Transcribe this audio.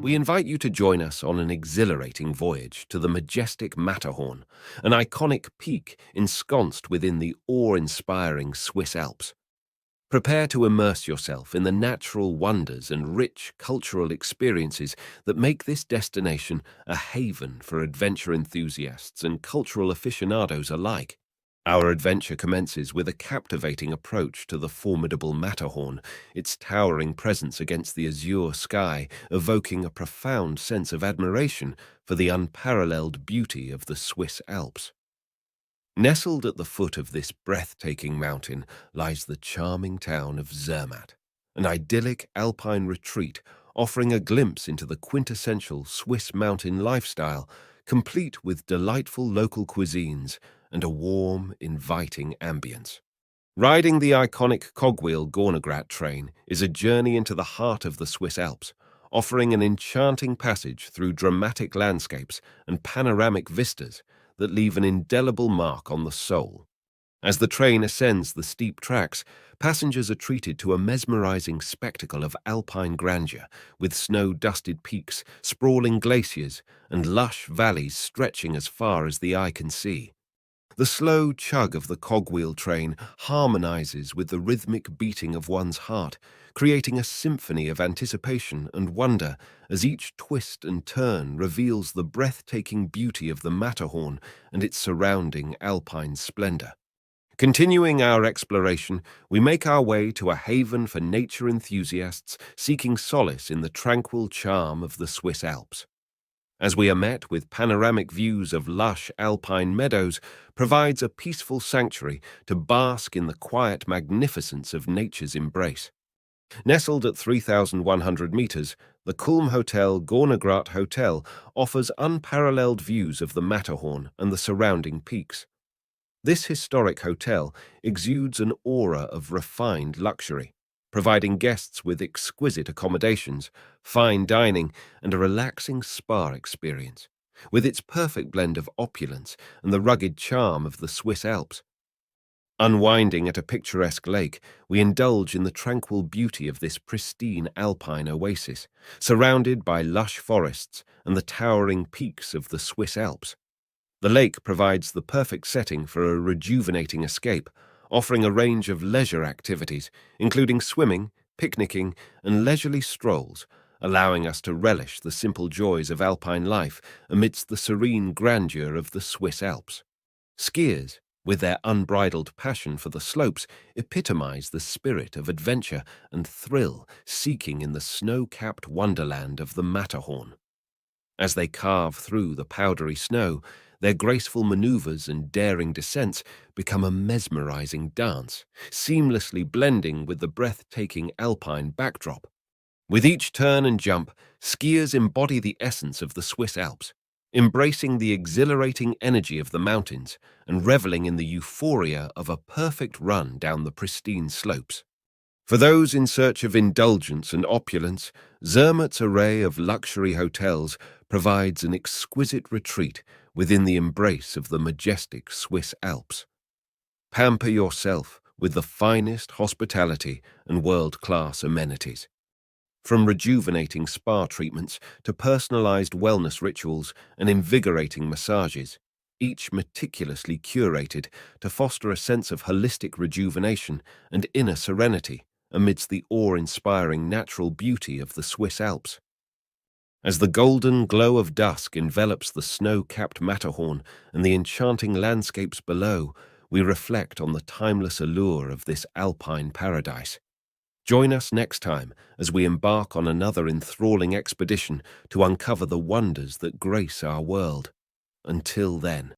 We invite you to join us on an exhilarating voyage to the majestic Matterhorn, an iconic peak ensconced within the awe-inspiring Swiss Alps. Prepare to immerse yourself in the natural wonders and rich cultural experiences that make this destination a haven for adventure enthusiasts and cultural aficionados alike. Our adventure commences with a captivating approach to the formidable Matterhorn, its towering presence against the azure sky evoking a profound sense of admiration for the unparalleled beauty of the Swiss Alps. Nestled at the foot of this breathtaking mountain lies the charming town of Zermatt, an idyllic alpine retreat offering a glimpse into the quintessential Swiss mountain lifestyle, complete with delightful local cuisines and a warm, inviting ambience. Riding the iconic cogwheel Gornergrat train is a journey into the heart of the Swiss Alps, offering an enchanting passage through dramatic landscapes and panoramic vistas that leave an indelible mark on the soul. As the train ascends the steep tracks, passengers are treated to a mesmerizing spectacle of alpine grandeur, with snow-dusted peaks, sprawling glaciers, and lush valleys stretching as far as the eye can see. The slow chug of the cogwheel train harmonizes with the rhythmic beating of one's heart, creating a symphony of anticipation and wonder as each twist and turn reveals the breathtaking beauty of the Matterhorn and its surrounding alpine splendor. Continuing our exploration, we make our way to a haven for nature enthusiasts seeking solace in the tranquil charm of the Swiss Alps. As we are met with panoramic views of lush alpine meadows, provides a peaceful sanctuary to bask in the quiet magnificence of nature's embrace. Nestled at 3,100 meters, the Kulm Hotel Gornergrat Hotel offers unparalleled views of the Matterhorn and the surrounding peaks. This historic hotel exudes an aura of refined luxury, providing guests with exquisite accommodations, fine dining, and a relaxing spa experience. With its perfect blend of opulence and the rugged charm of the Swiss Alps. Unwinding at a picturesque lake, we indulge in the tranquil beauty of this pristine alpine oasis, surrounded by lush forests and the towering peaks of the Swiss Alps. The lake provides the perfect setting for a rejuvenating escape, offering a range of leisure activities, including swimming, picnicking, and leisurely strolls, allowing us to relish the simple joys of alpine life amidst the serene grandeur of the Swiss Alps. Skiers, with their unbridled passion for the slopes, epitomize the spirit of adventure and thrill seeking in the snow-capped wonderland of the Matterhorn. As they carve through the powdery snow, their graceful maneuvers and daring descents become a mesmerizing dance, seamlessly blending with the breathtaking alpine backdrop. With each turn and jump, skiers embody the essence of the Swiss Alps, embracing the exhilarating energy of the mountains and reveling in the euphoria of a perfect run down the pristine slopes. For those in search of indulgence and opulence, Zermatt's array of luxury hotels provides an exquisite retreat within the embrace of the majestic Swiss Alps. Pamper yourself with the finest hospitality and world-class amenities. From rejuvenating spa treatments to personalized wellness rituals and invigorating massages, each meticulously curated to foster a sense of holistic rejuvenation and inner serenity amidst the awe-inspiring natural beauty of the Swiss Alps. As the golden glow of dusk envelops the snow-capped Matterhorn and the enchanting landscapes below, we reflect on the timeless allure of this alpine paradise. Join us next time as we embark on another enthralling expedition to uncover the wonders that grace our world. Until then.